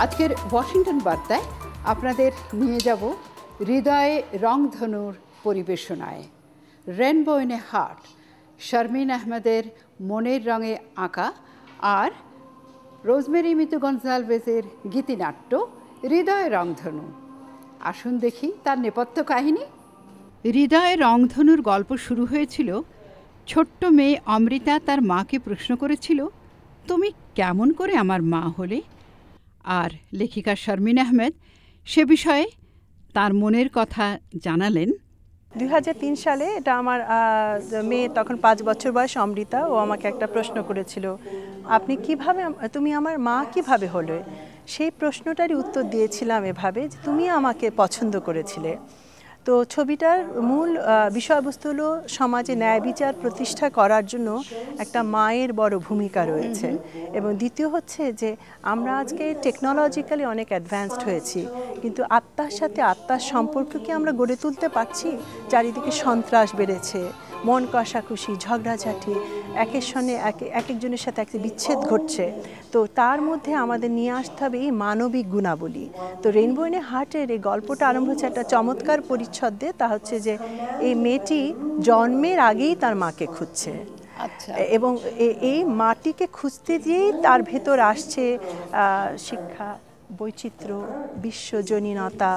আজকের ওয়াশিংটন বার্তায় আপনাদের নিয়ে যাব হৃদয়ে রংধনুর পরিবেশনায়। Rainbow in a heart, Sharmin আহমেদের মনের রঙে আঁকা আর রোজমেরি মিতু গনজালভেজের গীতিনাট্য হৃদয়ে রংধনু। আসুন দেখি তার নেপথ্য কাহিনী। হৃদয়ে রংধনুর গল্প শুরু হয়েছিল ছোট্ট মেয়ে অমৃতা তার মাকে প্রশ্ন করেছিল, তুমি কেমন করে আমার মা হলে? আর লেখিকা শারমিন আহমেদ সে বিষয়ে তার মনের কথা জানালেন। 2003 সালে এটা আমার মেয়ে, তখন 5 বছর বয়স অমৃতা, ও আমাকে একটা প্রশ্ন করেছিল, আপনি কিভাবে, তুমি আমার মা কিভাবে হলে? সেই প্রশ্নটারই উত্তর দিয়েছিলাম এভাবে যে তুমি আমাকে পছন্দ করেছিলে। তো ছবিটার মূল বিষয়বস্তু হলো সমাজে ন্যায় বিচার প্রতিষ্ঠা করার জন্য একটা মায়ের বড় ভূমিকা রয়েছে, এবং দ্বিতীয় হচ্ছে যে আমরা আজকে টেকনোলজিক্যালি অনেক অ্যাডভান্সড হয়েছি, কিন্তু আত্মার সাথে আত্মার সম্পর্ককে আমরা গড়ে তুলতে পারছি? চারিদিকে সন্ত্রাস বেড়েছে, মন কষাকষি, ঝগড়াঝাটি, একের সঙ্গে একজনের সাথে একটা বিচ্ছেদ ঘটছে। তো তার মধ্যে আমাদের নিয়ে আসতে হবে এই মানবিক গুণাবলী। তো রেইনবো ইন এ হার্টের এই গল্পটা আরম্ভ হচ্ছে একটা চমৎকার পরিচ্ছদ দিয়ে। তা হচ্ছে যে এই মেয়েটি জন্মের আগেই তার মাকে খুঁজছে, এবং এই মাটিকে খুঁজতে দিয়েই তার ভেতর আসছে শিক্ষা, বৈচিত্র্য, বিশ্বজনীনতা,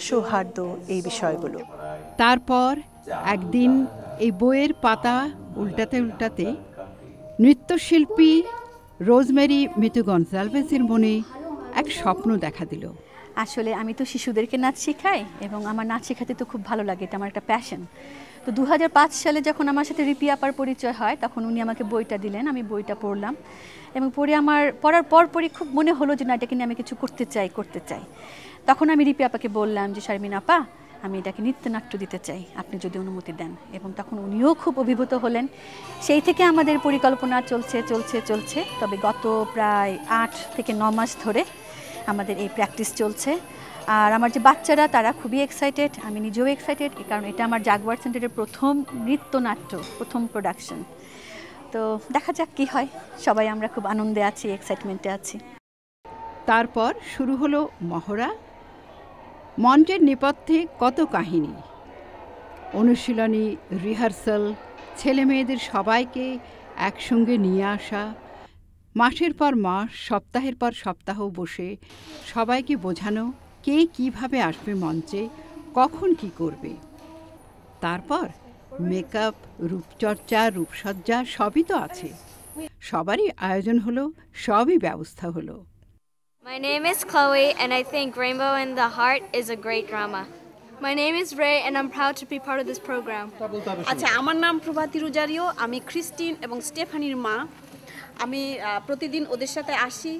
সৌহার্দ্য, এই বিষয়গুলো। তারপর একদিন এই বইয়ের পাতা উল্টাতে উল্টাতে নৃত্যশিল্পী রোজমেরি মিতু গনজালভেজের মনে এক স্বপ্ন দেখা দিল। আসলে আমি তো শিশুদেরকে নাচ শেখাই, এবং আমার নাচ শেখাতে তো খুব ভালো লাগে, এটা আমার একটা প্যাশন। তো 2005 সালে যখন আমার সাথে রিপি আপার পরিচয় হয়, তখন উনি আমাকে বইটা দিলেন, আমি বইটা পড়লাম, এবং পড়ার পরপরই খুব মনে হলো যে না, এটাকে নিয়ে আমি কিছু করতে চাই। তখন আমি রিপি আপাকে বললাম যে শারমিন আপা, আমি এটাকে নৃত্যনাট্য দিতে চাই, আপনি যদি অনুমতি দেন। এবং তখন উনিও খুব অভিভূত হলেন। সেই থেকে আমাদের পরিকল্পনা চলছে। তবে গত প্রায় 8 থেকে 9 মাস ধরে আমাদের এই প্র্যাকটিস চলছে। আর আমার যে বাচ্চারা, তারা খুবই এক্সাইটেড, আমি নিজেও এক্সাইটেড, কারণ এটা আমার জাগওয়ার সেন্টারের প্রথম নৃত্যনাট্য, প্রথম প্রোডাকশন। তো দেখা যাক কি হয়। সবাই আমরা খুব আনন্দে আছি, এক্সাইটমেন্টে আছি। তারপর শুরু হলো মহড়া। মঞ্চের নেপথ্যে কত কাহিনী, অনুশীলনী, রিহার্সাল, ছেলে মেয়েদের সবাইকে একসঙ্গে নিয়ে আসা, মাসের পর মাস, সপ্তাহের পর সপ্তাহ বসে সবাইকে বোঝানো কে কিভাবে আসবে মঞ্চে, কখন কি করবে। তারপর মেকআপ, রূপচর্চা, রূপসজ্জা সবই তো আছে। সবারই আয়োজন হলো, সবই ব্যবস্থা হলো। My name is Chloe, and I think Rainbow in the Heart is a great drama. My name is Ray, and I'm proud to be part of this program. আচ্ছা, আমার নাম প্রভাতী রোজারিও, আমি ক্রিস্টিন এবং স্টেফানির মা। আমি প্রতিদিন ওদের সাথে আসি।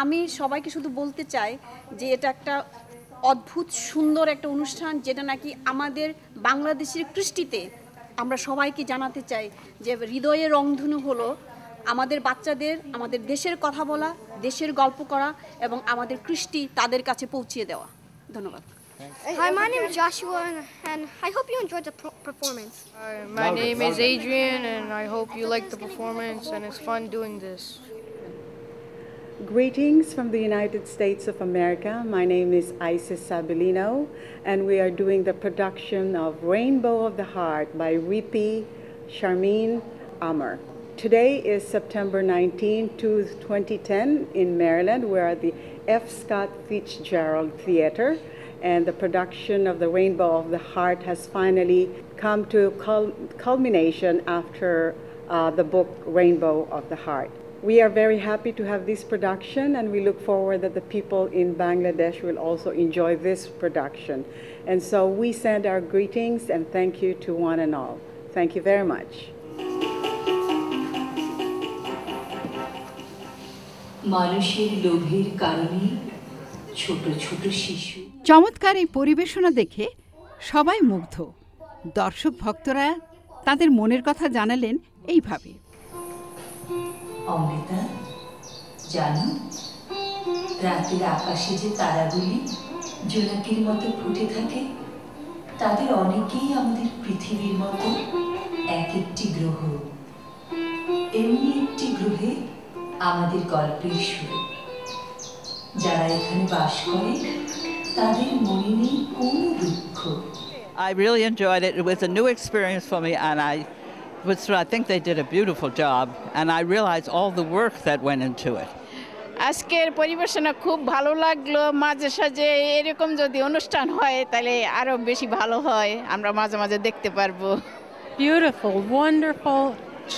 আমি সবাইকে শুধু বলতে চাই যে এটা একটা অদ্ভুত সুন্দর একটা অনুষ্ঠান, যেটা নাকি আমাদের বাংলাদেশের কৃষ্টিতে আমরা সবাইকে জানাতে চাই যে হৃদয়ে রংধনু হলো আমাদের বাচ্চাদের আমাদের দেশের কথা বলা, দেশের গল্প করা, এবং আমাদের কৃষ্টি তাদের কাছে পৌঁছিয়ে দেওয়া। ধন্যবাদ। Hi, my name is Joshua, and I hope you enjoyed the performance. Hi, my name is Adrian, and I hope you like the performance, and it's fun doing this. Greetings from the United States of America. My name is Isis Sabelino, and we are doing the production of Rainbow of the Heart by Ripi Charmin Amar. Today is September 19, 2010 in Maryland. We're at the F. Scott Fitzgerald Theater, and the production of the Rainbow of the Heart has finally come to culmination after the book Rainbow of the Heart. We are very happy to have this production, and we look forward that the people in Bangladesh will also enjoy this production. And so we send our greetings and thank you to one and all. Thank you very much. মানুষের লোভের কারণে ছোট ছোট শিশু। চমৎকার এই পরিবেশনা দেখে সবাই মুগ্ধ। দর্শক ভক্তরা তাদের মনের কথা জানালেন এইভাবে। অমৃতা, জানো রাতের আকাশে যে তারাগুলি জোনাকির মতো ফুটে থাকে, তাদের অনেকেই আমাদের পৃথিবীর মতো এক একটি গ্রহ। এমনি একটি গ্রহে আমাদের গল্পের শুরু। যারা এখানে বাস করে তাদের মনে নেই কোনো দুঃখ। I really enjoyed it. It was a new experience for me, and I think they did a beautiful job, and I realized all the work that went into it. আজকের পরিবেশনা খুব ভালো লাগলো। মাঝে সাঝে এরকম যদি অনুষ্ঠান হয় তাহলে আরো বেশি ভালো হয়, আমরা মাঝে মাঝে দেখতে পারবো। Beautiful, wonderful,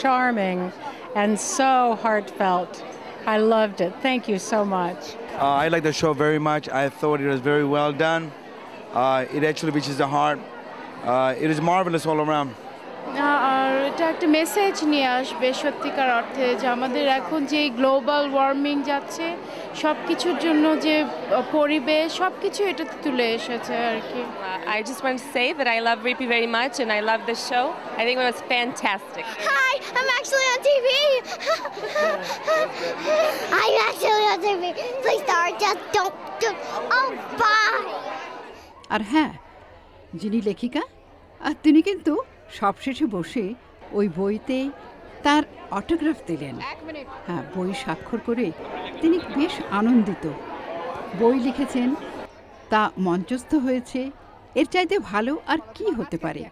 charming, and so heartfelt. I loved it. Thank you so much. I like the show very much. I thought it was very well done. It actually reaches the heart. It is marvelous all around. আর এটা একটা message নিয়ে আসবে সত্যিকার অর্থে যে আমাদের এখন যে গ্লোবাল ওয়ার্মিং যাচ্ছে সব কিছুর জন্য যে পরিবেশ সব কিছু এটাতে তুলে এসেছে আর কি। I just want to say that I love Rippy very much and I love this show. I think it was fantastic. Hi, I'm actually on TV. I'm actually on TV. Please start, just don't. Oh, bye. আর হ্যাঁ, যিনি লেখিকা আর তিনি কিন্তু সবশেষে বসে ওই বইতে তার অটোগ্রাফ দিলেন। হ্যাঁ, বই স্বাক্ষর করে তিনি বেশ আনন্দিত। বই লিখেছেন, তা মঞ্চস্থ হয়েছে, এর চাইতে ভালো আর কি হতে পারে।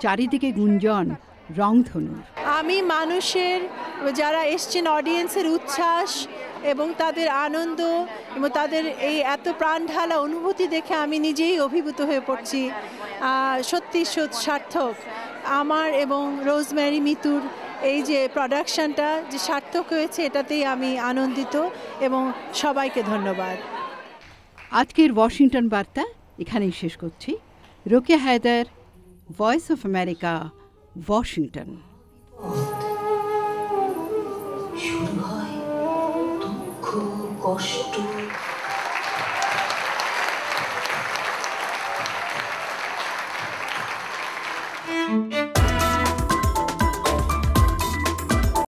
চারিদিকে গুঞ্জন রংধনুর। আমি মানুষের যারা এসছেন অডিয়েন্সের উচ্ছ্বাস এবং তাদের আনন্দ এবং তাদের এই এত প্রাণঢালা অনুভূতি দেখে আমি নিজেই অভিভূত হয়ে পড়ছি। সত্যি সার্থক আমার এবং রোজমেরি মিতুর এই যে প্রোডাকশনটা যে সার্থক হয়েছে এটাতেই আমি আনন্দিত এবং সবাইকে ধন্যবাদ। আজকের ওয়াশিংটন বার্তা এখানেই শেষ করছি। Rokeya Haider, Voice of America, Washington. শুরু হয় দুঃখ, কষ্ট,